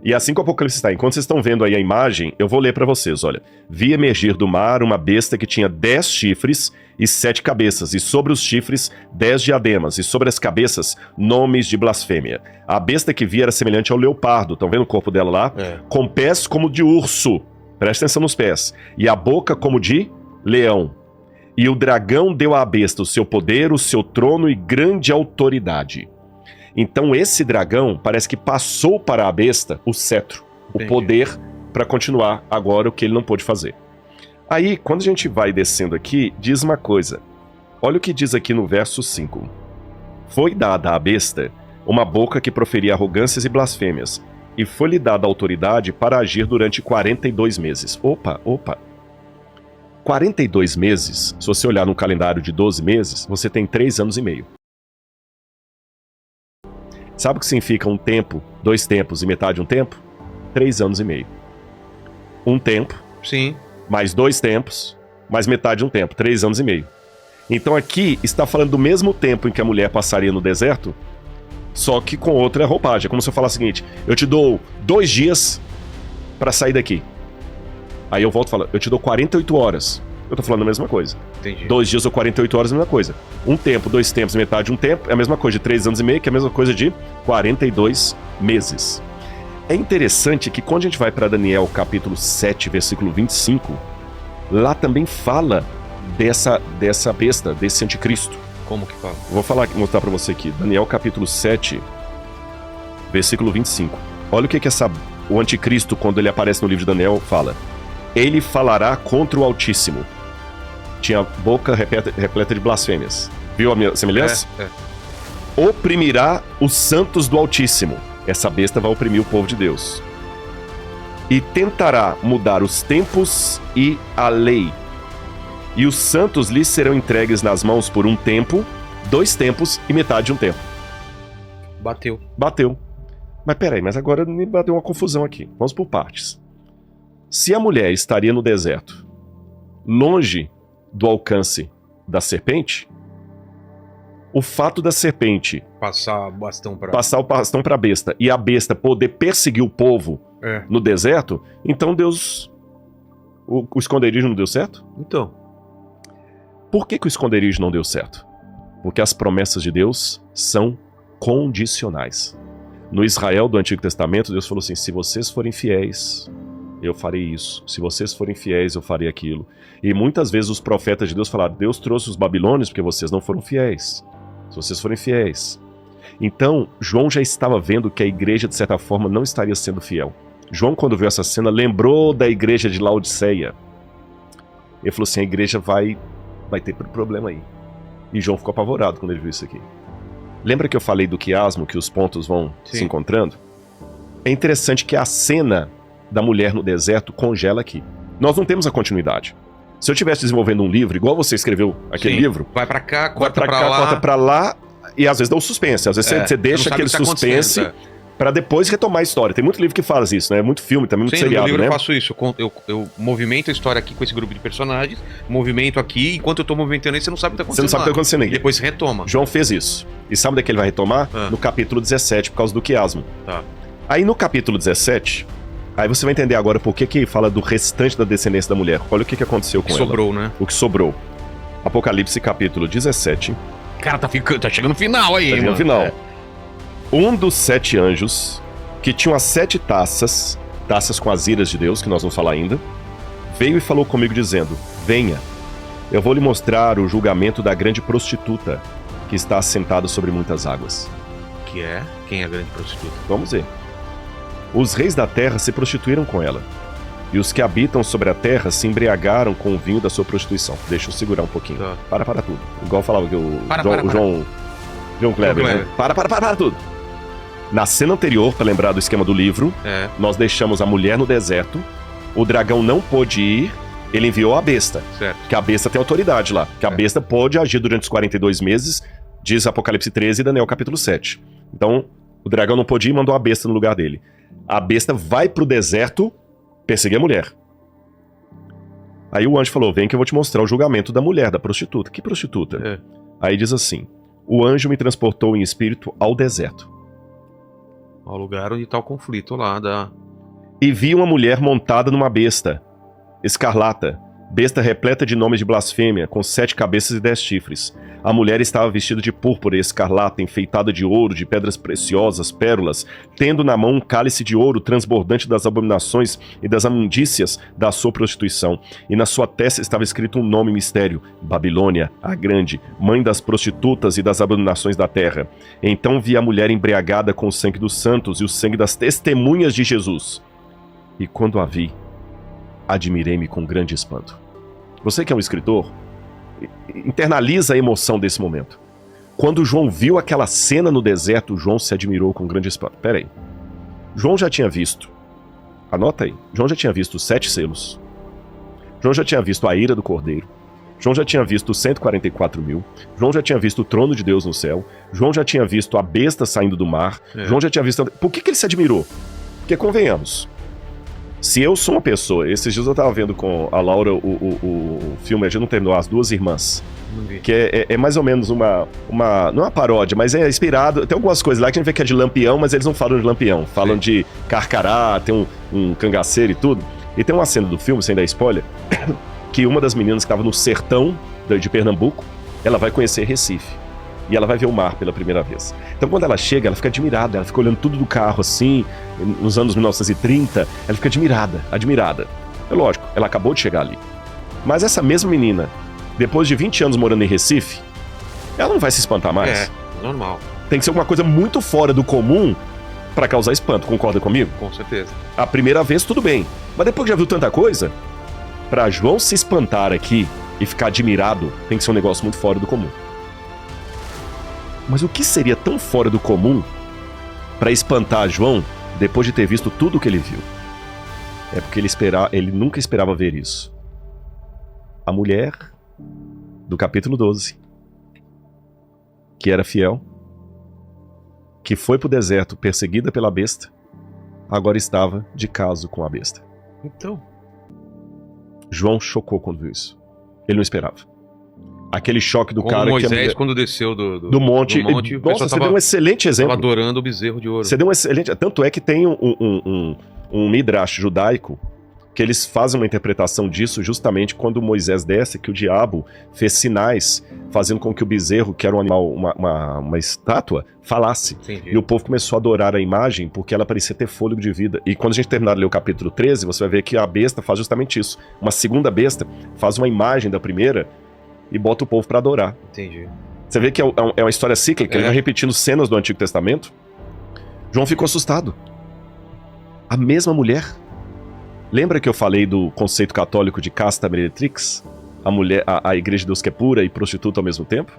E assim que o Apocalipse está, enquanto vocês estão vendo aí a imagem, eu vou ler para vocês, olha. Vi emergir do mar uma besta que tinha 10 chifres e 7 cabeças, e sobre os chifres 10 diademas, e sobre as cabeças nomes de blasfêmia. A besta que vi era semelhante ao leopardo, estão vendo o corpo dela lá? Com pés como de urso, presta atenção nos pés, e a boca como de leão. E o dragão deu à besta o seu poder, o seu trono e grande autoridade. Então esse dragão parece que passou para a besta o cetro, o poder para continuar agora o que ele não pôde fazer. Aí, quando a gente vai descendo aqui, diz uma coisa. Olha o que diz aqui no verso 5. Foi dada à besta uma boca que proferia arrogâncias e blasfêmias, e foi-lhe dada autoridade para agir durante 42 meses. Opa. 42 meses, se você olhar no calendário de 12 meses, você tem 3 anos e meio. Sabe o que significa um tempo, 2 tempos e metade de um tempo? 3 anos e meio. Um tempo, sim, mais 2 tempos, mais metade de um tempo, 3 anos e meio. Então aqui está falando do mesmo tempo em que a mulher passaria no deserto, só que com outra roupagem. É como se eu falar o seguinte, eu te dou 2 dias para sair daqui. Aí eu volto e falo, eu te dou 48 horas. Eu tô falando a mesma coisa. Entendi. 2 dias ou 48 horas é a mesma coisa. Um tempo, 2 tempos, metade de um tempo é a mesma coisa de 3 anos e meio, que é a mesma coisa de 42 meses. É interessante que quando a gente vai para Daniel capítulo 7, versículo 25, lá também fala dessa besta, desse anticristo. Como que fala? Vou mostrar para você aqui. Daniel capítulo 7, versículo 25. Olha o que o anticristo, quando ele aparece no livro de Daniel, fala. Ele falará contra o Altíssimo. Tinha boca repleta de blasfêmias. Viu a minha semelhança? Oprimirá os santos do Altíssimo. Essa besta vai oprimir o povo de Deus. E tentará mudar os tempos e a lei. E os santos lhes serão entregues nas mãos por um tempo, 2 tempos e metade de um tempo. Bateu. Mas peraí, agora me bateu uma confusão aqui. Vamos por partes. Se a mulher estaria no deserto, longe do alcance da serpente, o fato da serpente passar o bastão para a besta e a besta poder perseguir o povo no deserto, então Deus... O esconderijo não deu certo? Então. Por que o esconderijo não deu certo? Porque as promessas de Deus são condicionais. No Israel do Antigo Testamento, Deus falou assim, se vocês forem fiéis, eu farei isso. Se vocês forem fiéis, eu farei aquilo. E muitas vezes os profetas de Deus falaram, Deus trouxe os babilônios porque vocês não foram fiéis. Se vocês forem fiéis. Então, João já estava vendo que a igreja, de certa forma, não estaria sendo fiel. João, quando viu essa cena, lembrou da igreja de Laodiceia. Ele falou assim, a igreja vai ter problema aí. E João ficou apavorado quando ele viu isso aqui. Lembra que eu falei do quiasmo, que os pontos vão se encontrando? É interessante que a cena da mulher no deserto congela aqui. Nós não temos a continuidade. Se eu estivesse desenvolvendo um livro, igual você escreveu aquele livro... Vai pra cá, corta pra lá, e às vezes dá o suspense. Às vezes você deixa aquele suspense pra depois retomar a história. Tem muito livro que faz isso, né? Muito filme também, muito seriado, no livro né? Eu faço isso. Eu movimento a história aqui com esse grupo de personagens, movimento aqui, enquanto eu tô movimentando aí, você não sabe o que tá acontecendo. Você não sabe o que tá acontecendo aí. E depois retoma. João fez isso. E sabe onde é que ele vai retomar? No capítulo 17, por causa do quiasmo. Tá. Aí no capítulo 17... Aí você vai entender agora por que fala do restante da descendência da mulher. Olha o que aconteceu com ela. Sobrou, né? O que sobrou. Apocalipse capítulo 17. Cara, tá chegando no final aí, tá chegando no final. Um dos 7 anjos, que tinham as 7 taças com as iras de Deus, que nós vamos falar ainda, veio e falou comigo dizendo, venha, eu vou lhe mostrar o julgamento da grande prostituta, que está assentada sobre muitas águas. Que é? Quem é a grande prostituta? Vamos ver. Os reis da terra se prostituíram com ela, e os que habitam sobre a terra se embriagaram com o vinho da sua prostituição. Deixa eu segurar um pouquinho. Para tudo. Igual falava que o João Kleber, né? Para tudo. Na cena anterior, para lembrar do esquema do livro, nós deixamos a mulher no deserto, o dragão não pôde ir, ele enviou a besta. Certo. Que a besta tem autoridade lá, que a besta pode agir durante os 42 meses, diz Apocalipse 13 e Daniel capítulo 7. Então, o dragão não pôde ir e mandou a besta no lugar dele. A besta vai pro deserto perseguir a mulher. Aí o anjo falou, vem que eu vou te mostrar o julgamento da mulher, da prostituta. Que prostituta? Aí diz assim, o anjo me transportou em espírito ao deserto. Ao lugar onde tá o conflito lá da... E vi uma mulher montada numa besta, escarlata, besta repleta de nomes de blasfêmia, com 7 cabeças e 10 chifres. A mulher estava vestida de púrpura e escarlata, enfeitada de ouro, de pedras preciosas, pérolas, tendo na mão um cálice de ouro transbordante das abominações e das imundícias da sua prostituição. E na sua testa estava escrito um nome mistério: Babilônia, a Grande, mãe das prostitutas e das abominações da terra. Então vi a mulher embriagada com o sangue dos santos e o sangue das testemunhas de Jesus. E quando a vi, admirei-me com grande espanto. Você que é um escritor, internaliza a emoção desse momento. Quando João viu aquela cena no deserto, João se admirou com grande espanto. Pera aí. João já tinha visto, anota aí, João já tinha visto os 7 selos. João já tinha visto a ira do Cordeiro. João já tinha visto os 144 mil. João já tinha visto o trono de Deus no céu. João já tinha visto a besta saindo do mar. João já tinha visto... Por que ele se admirou? Porque, convenhamos, se eu sou uma pessoa... Esses dias eu tava vendo com a Laura o filme, a gente não terminou, As Duas Irmãs. Que é mais ou menos uma... Não é uma paródia, mas é inspirado... Tem algumas coisas lá que a gente vê que é de Lampião, mas eles não falam de Lampião. Falam de Carcará, tem um cangaceiro e tudo. E tem uma cena do filme, sem dar spoiler, que uma das meninas que estava no sertão de Pernambuco, ela vai conhecer Recife. E ela vai ver o mar pela primeira vez. Então quando ela chega, ela fica admirada, ela fica olhando tudo do carro assim, nos anos 1930, ela fica admirada. É lógico, ela acabou de chegar ali. Mas essa mesma menina, depois de 20 anos morando em Recife, ela não vai se espantar mais. É, normal. Tem que ser alguma coisa muito fora do comum pra causar espanto, concorda comigo? Com certeza. A primeira vez tudo bem, mas depois que já viu tanta coisa, pra João se espantar aqui e ficar admirado, tem que ser um negócio muito fora do comum. Mas o que seria tão fora do comum para espantar João depois de ter visto tudo o que ele viu? É porque ele nunca esperava ver isso. A mulher do capítulo 12, que era fiel, que foi pro deserto perseguida pela besta, agora estava de caso com a besta. Então... João chocou quando viu isso. Ele não esperava. Aquele choque do como cara Moisés, que... Moisés, quando desceu do monte. Nossa, você deu um excelente exemplo. Estava adorando o bezerro de ouro. Você deu um excelente... Tanto é que tem um midrash judaico que eles fazem uma interpretação disso justamente quando Moisés desce, que o diabo fez sinais fazendo com que o bezerro, que era um animal, uma estátua, falasse. Entendi. E o povo começou a adorar a imagem porque ela parecia ter fôlego de vida. E quando a gente terminar de ler o capítulo 13, você vai ver que a besta faz justamente isso. Uma segunda besta faz uma imagem da primeira e bota o povo pra adorar. Entendi. Você vê que é uma história cíclica, ele vai repetindo cenas do Antigo Testamento. João ficou assustado. A mesma mulher. Lembra que eu falei do conceito católico de casta meretrix? A igreja de Deus que é pura e prostituta ao mesmo tempo?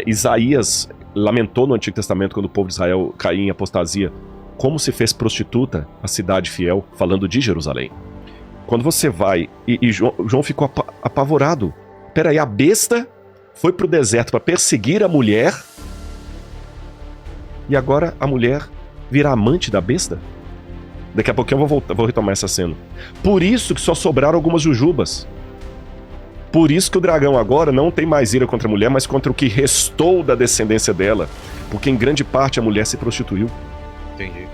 Isaías lamentou no Antigo Testamento, quando o povo de Israel caía em apostasia, como se fez prostituta a cidade fiel, falando de Jerusalém. Quando você vai... E João ficou apavorado. Peraí, a besta foi pro deserto para perseguir a mulher e agora a mulher vira amante da besta? Daqui a pouquinho eu vou retomar essa cena. Por isso que só sobraram algumas jujubas. Por isso que o dragão agora não tem mais ira contra a mulher, mas contra o que restou da descendência dela. Porque em grande parte a mulher se prostituiu. Entendi.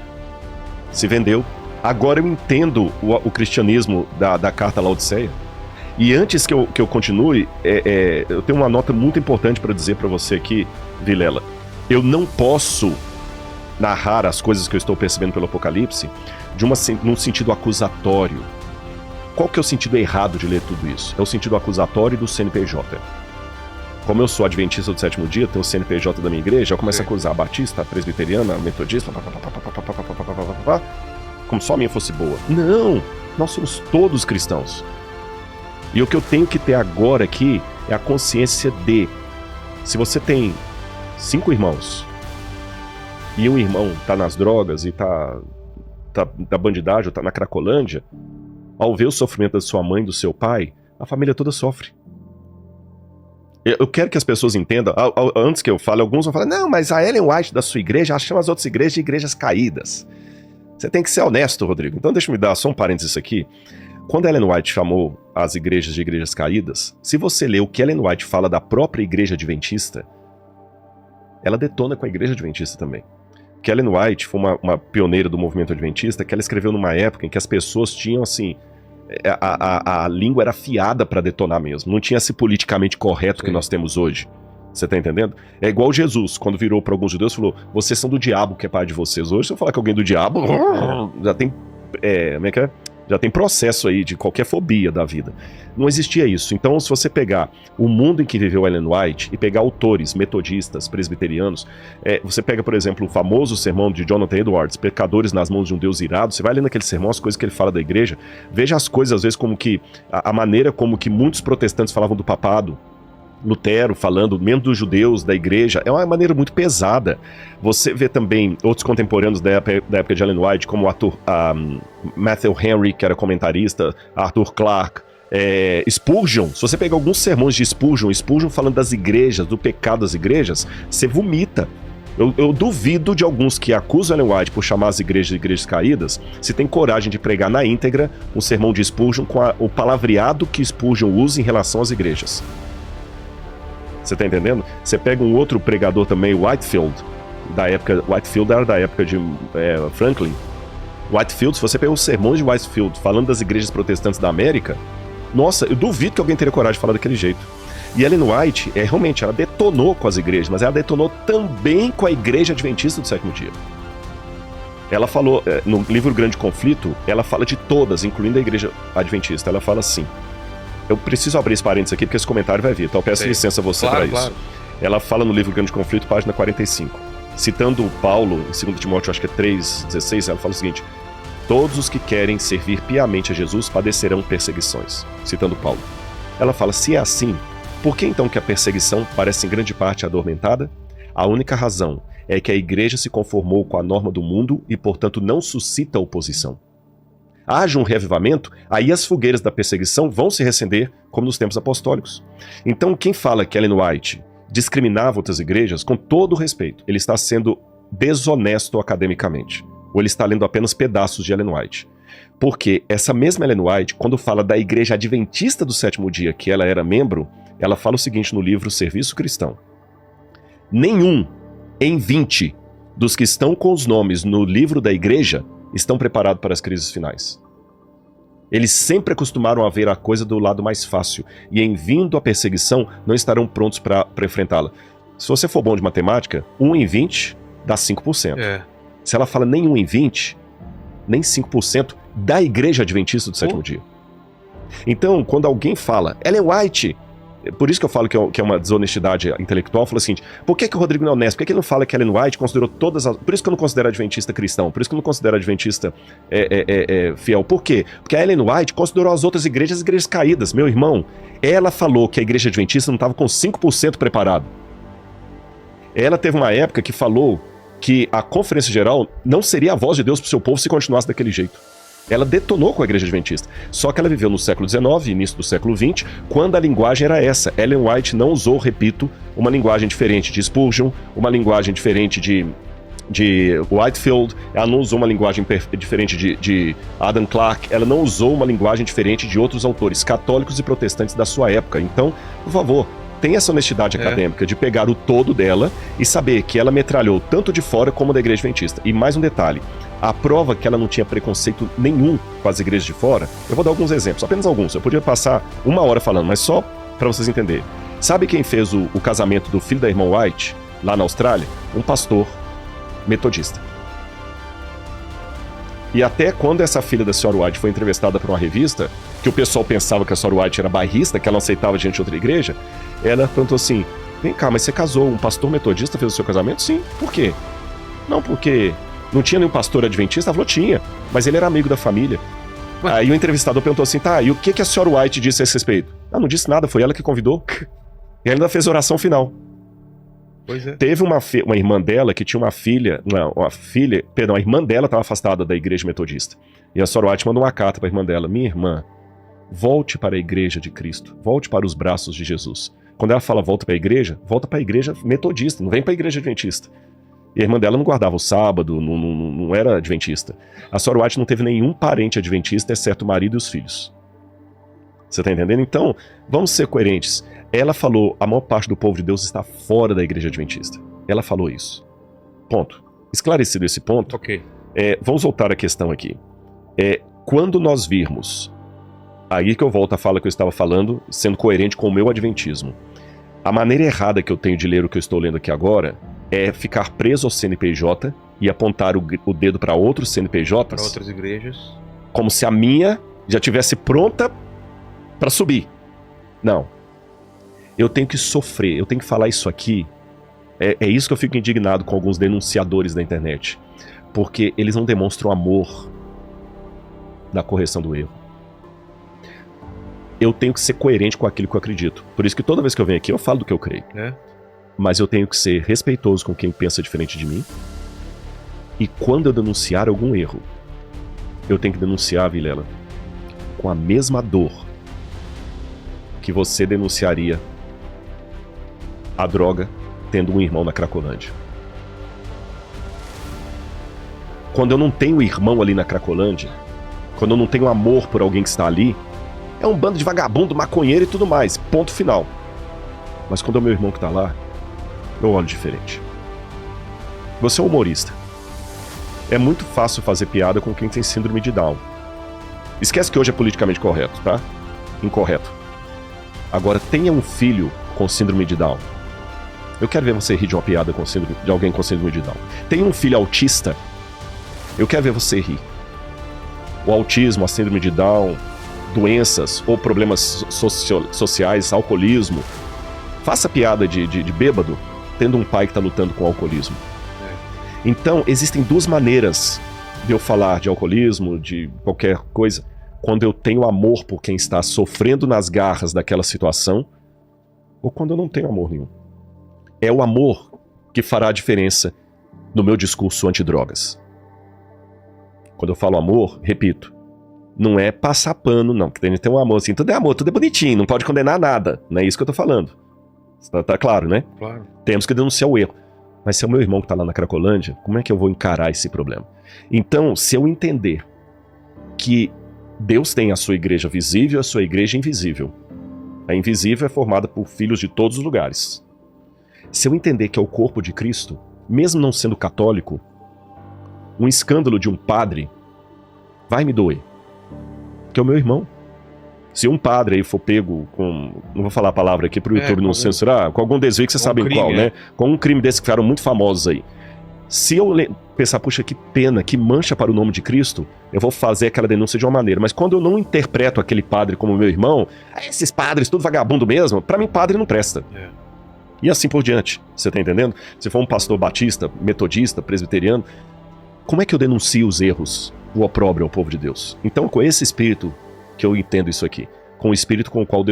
Se vendeu. Agora eu entendo o cristianismo da carta Laodiceia. E antes que eu continue, eu tenho uma nota muito importante para dizer para você aqui, Vilela. Eu não posso narrar as coisas que eu estou percebendo pelo Apocalipse num sentido acusatório. Qual que é o sentido errado de ler tudo isso? É o sentido acusatório do CNPJ. Como eu sou adventista do sétimo dia, tenho o CNPJ da minha igreja, eu começo a acusar a batista, a presbiteriana, a metodista, como só a minha fosse boa. Não! Nós somos todos cristãos. E o que eu tenho que ter agora aqui é a consciência de... Se você tem 5 irmãos e um irmão tá nas drogas e tá na bandidagem ou tá na cracolândia, ao ver o sofrimento da sua mãe e do seu pai, a família toda sofre. Eu quero que as pessoas entendam, antes que eu fale, alguns vão falar, não, mas a Ellen White da sua igreja, ela chama as outras igrejas de igrejas caídas. Você tem que ser honesto, Rodrigo. Então deixa eu me dar só um parênteses aqui. Quando a Ellen White chamou as igrejas de igrejas caídas, se você ler o que Ellen White fala da própria igreja adventista, ela detona com a igreja adventista também. que Ellen White foi uma pioneira do movimento adventista, que ela escreveu numa época em que as pessoas tinham, assim, a língua era afiada para detonar mesmo. Não tinha esse politicamente correto que nós temos hoje. Você tá entendendo? É igual Jesus, quando virou para alguns judeus, falou, vocês são do diabo que é pai de vocês. Hoje, se eu falar que alguém é do diabo, já tem... como é que é? Já tem processo aí de qualquer fobia da vida. Não existia isso. Então, se você pegar o mundo em que viveu Ellen White e pegar autores metodistas, presbiterianos, você pega, por exemplo, o famoso sermão de Jonathan Edwards, Pecadores nas mãos de um Deus irado, você vai lendo aquele sermão, as coisas que ele fala da igreja, veja as coisas, às vezes, como que a maneira como que muitos protestantes falavam do papado, Lutero falando, mesmo dos judeus, da igreja, é uma maneira muito pesada. Você vê também outros contemporâneos da época de Ellen White, como Matthew Henry, que era comentarista, Arthur Clarke, Spurgeon. Se você pegar alguns sermões de Spurgeon falando das igrejas, do pecado das igrejas, você vomita. Eu duvido de alguns que acusam Ellen White por chamar as igrejas de igrejas caídas, se tem coragem de pregar na íntegra um sermão de Spurgeon com o palavreado que Spurgeon usa em relação às igrejas. Você tá entendendo? Você pega um outro pregador também, Whitefield, Whitefield era da época de Franklin. Whitefield, se você pegar os sermões de Whitefield falando das igrejas protestantes da América, nossa, eu duvido que alguém teria coragem de falar daquele jeito. E Ellen White, realmente, ela detonou com as igrejas, mas ela detonou também com a igreja adventista do sétimo dia. Ela falou, no livro Grande Conflito, ela fala de todas, incluindo a igreja adventista. Ela fala assim... Eu preciso abrir esse parênteses aqui, porque esse comentário vai vir, então eu peço licença a você para isso. Claro. Ela fala no livro Grande Conflito, página 45. Citando Paulo, em 2 Timóteo, acho que é 3,16, ela fala o seguinte: todos os que querem servir piamente a Jesus padecerão perseguições. Citando Paulo. Ela fala, se é assim, por que então que a perseguição parece em grande parte adormentada? A única razão é que a igreja se conformou com a norma do mundo e, portanto, não suscita oposição. Haja um reavivamento, aí as fogueiras da perseguição vão se reacender, como nos tempos apostólicos. Então, quem fala que Ellen White discriminava outras igrejas, com todo o respeito, ele está sendo desonesto academicamente. Ou ele está lendo apenas pedaços de Ellen White. Porque essa mesma Ellen White, quando fala da igreja adventista do sétimo dia, que ela era membro, ela fala o seguinte no livro Serviço Cristão: nenhum em 20 dos que estão com os nomes no livro da igreja estão preparados para as crises finais. Eles sempre acostumaram a ver a coisa do lado mais fácil, e em vindo a perseguição, não estarão prontos para enfrentá-la. Se você for bom de matemática, 1 em 20 dá 5%. Se ela fala nem 1 em 20, nem 5% da igreja adventista do sétimo dia. Então, quando alguém fala, Ellen White... Por isso que eu falo que é uma desonestidade intelectual. Falo o seguinte: por que o Rodrigo não é honesto? Por que ele não fala que Ellen White considerou todas as... Por isso que eu não considero adventista cristão. Por isso que eu não considero adventista fiel. Por quê? Porque a Ellen White considerou as outras igrejas caídas. Meu irmão, ela falou que a igreja adventista não estava com 5% preparado. Ela teve uma época que falou que a Conferência Geral não seria a voz de Deus para o seu povo se continuasse daquele jeito. Ela detonou com a igreja adventista. Só que ela viveu no século XIX, início do século XX, quando a linguagem era essa. Ellen White não usou, repito, uma linguagem diferente de Spurgeon, uma linguagem diferente de Whitefield, ela não usou uma linguagem diferente de Adam Clarke, ela não usou uma linguagem diferente de outros autores católicos e protestantes da sua época. Então, por favor, tenha essa honestidade acadêmica de pegar o todo dela e saber que ela metralhou tanto de fora como da igreja adventista. E mais um detalhe: a prova que ela não tinha preconceito nenhum com as igrejas de fora, eu vou dar alguns exemplos, apenas alguns. Eu podia passar 1 hora falando, mas só para vocês entenderem. Sabe quem fez o casamento do filho da irmã White, lá na Austrália? Um pastor metodista. E até quando essa filha da senhora White foi entrevistada por uma revista, que o pessoal pensava que a senhora White era bairrista, que ela não aceitava diante de outra igreja, ela perguntou assim: vem cá, mas você casou, um pastor metodista fez o seu casamento? Sim. Por quê? Não, porque não tinha nenhum pastor adventista. Ela falou: tinha, mas ele era amigo da família. Aí o entrevistador perguntou assim: tá, e o que a senhora White disse a esse respeito? Ah, não disse nada, foi ela que convidou. E ela ainda fez oração final. Pois é. Teve uma irmã dela que tinha a irmã dela estava afastada da igreja metodista. E a senhora White mandou uma carta para a irmã dela: minha irmã, volte para a igreja de Cristo, volte para os braços de Jesus. Quando ela fala volta para a igreja metodista, não vem para a igreja adventista. E a irmã dela não guardava o sábado, não era adventista. A senhora White não teve nenhum parente adventista, exceto o marido e os filhos. Você tá entendendo? Então, vamos ser coerentes. Ela falou: a maior parte do povo de Deus está fora da igreja adventista. Ela falou isso. Ponto. Esclarecido esse ponto, Ok. vamos voltar à questão aqui. Quando nós virmos, aí que eu volto à fala que eu estava falando, sendo coerente com o meu adventismo. A maneira errada que eu tenho de ler o que eu estou lendo aqui agora é ficar preso ao CNPJ e apontar o dedo para outros CNPJs. Para outras igrejas. Como se a minha já tivesse pronta para subir. Não. Eu tenho que sofrer, eu tenho que falar isso aqui. É isso que eu fico indignado com alguns denunciadores da internet. Porque eles não demonstram amor na correção do erro. Eu tenho que ser coerente com aquilo que eu acredito. Por isso que toda vez que eu venho aqui eu falo do que eu creio. Mas eu tenho que ser respeitoso com quem pensa diferente de mim. E quando eu denunciar algum erro, eu tenho que denunciar, Vilela, com a mesma dor que você denunciaria a droga tendo um irmão na Cracolândia. Quando eu não tenho irmão ali na Cracolândia, quando eu não tenho amor por alguém que está ali, é um bando de vagabundo, maconheiro e tudo mais, ponto final. Mas quando é o meu irmão que está lá, eu olho diferente. Você é humorista. É muito fácil fazer piada com quem tem síndrome de Down. Esquece que hoje é politicamente correto, tá? Incorreto. Agora, tenha um filho com síndrome de Down. Eu quero ver você rir de uma piada de alguém com síndrome de Down. Tenha um filho autista. Eu quero ver você rir. O autismo, a síndrome de Down, doenças ou problemas sociais, alcoolismo. Faça piada de bêbado, tendo um pai que está lutando com o alcoolismo. Então, existem duas maneiras de eu falar de alcoolismo, de qualquer coisa, quando eu tenho amor por quem está sofrendo nas garras daquela situação, ou quando eu não tenho amor nenhum. É o amor que fará a diferença no meu discurso antidrogas. Quando eu falo amor, repito, não é passar pano, não, porque tem que ter um amor assim, tudo é amor, tudo é bonitinho, não pode condenar nada, não é isso que eu tô falando. Tá claro, né? Claro. Temos que denunciar o erro. Mas se é o meu irmão que tá lá na Cracolândia, como é que eu vou encarar esse problema? Então, se eu entender que Deus tem a sua igreja visível e a sua igreja invisível. A invisível é formada por filhos de todos os lugares. Se eu entender que é o corpo de Cristo, mesmo não sendo católico, um escândalo de um padre vai me doer. Porque é o meu irmão. Se um padre aí for pego com... Não vou falar a palavra aqui pro YouTube não censurar. Com algum desvio que vocês sabem qual, né? Com um crime desse que ficaram muito famosos aí. Se eu pensar, puxa, que pena, que mancha para o nome de Cristo, eu vou fazer aquela denúncia de uma maneira. Mas quando eu não interpreto aquele padre como meu irmão, esses padres, tudo vagabundo mesmo, pra mim padre não presta. E assim por diante, você tá entendendo? Se for um pastor batista, metodista, presbiteriano, como é que eu denuncio os erros, o opróbrio ao povo de Deus? Então, com esse espírito que eu entendo isso aqui, com o espírito com o qual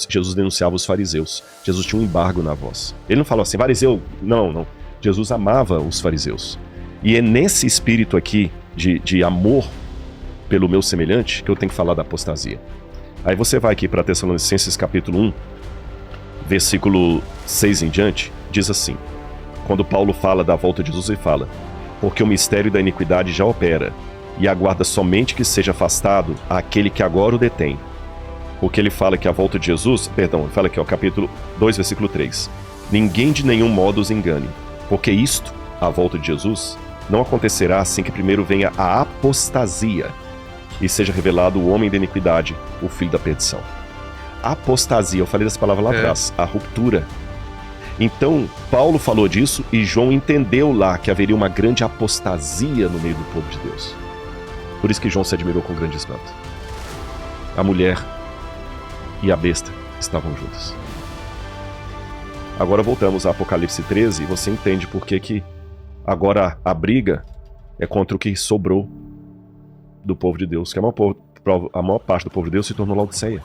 Jesus denunciava os fariseus. Jesus tinha um embargo na voz. Ele não falou assim, fariseu, não. Jesus amava os fariseus. E é nesse espírito aqui de amor pelo meu semelhante que eu tenho que falar da apostasia. Aí você vai aqui para Tessalonicenses capítulo 1, versículo 6 em diante, diz assim, quando Paulo fala da volta de Jesus, ele fala, porque o mistério da iniquidade já opera, e aguarda somente que seja afastado aquele que agora o detém. Porque ele fala que a volta de Jesus, ele fala aqui, capítulo 2, versículo 3, ninguém de nenhum modo os engane, porque isto, a volta de Jesus, não acontecerá assim que primeiro venha a apostasia e seja revelado o homem da iniquidade, o filho da perdição. Apostasia, eu falei dessa palavra lá atrás, a ruptura. Então, Paulo falou disso e João entendeu lá que haveria uma grande apostasia no meio do povo de Deus. Por isso que João se admirou com grande espanto. A mulher e a besta estavam juntas. Agora voltamos a Apocalipse 13 e você entende por que agora a briga é contra o que sobrou do povo de Deus, que a maior parte do povo de Deus se tornou Laodiceia.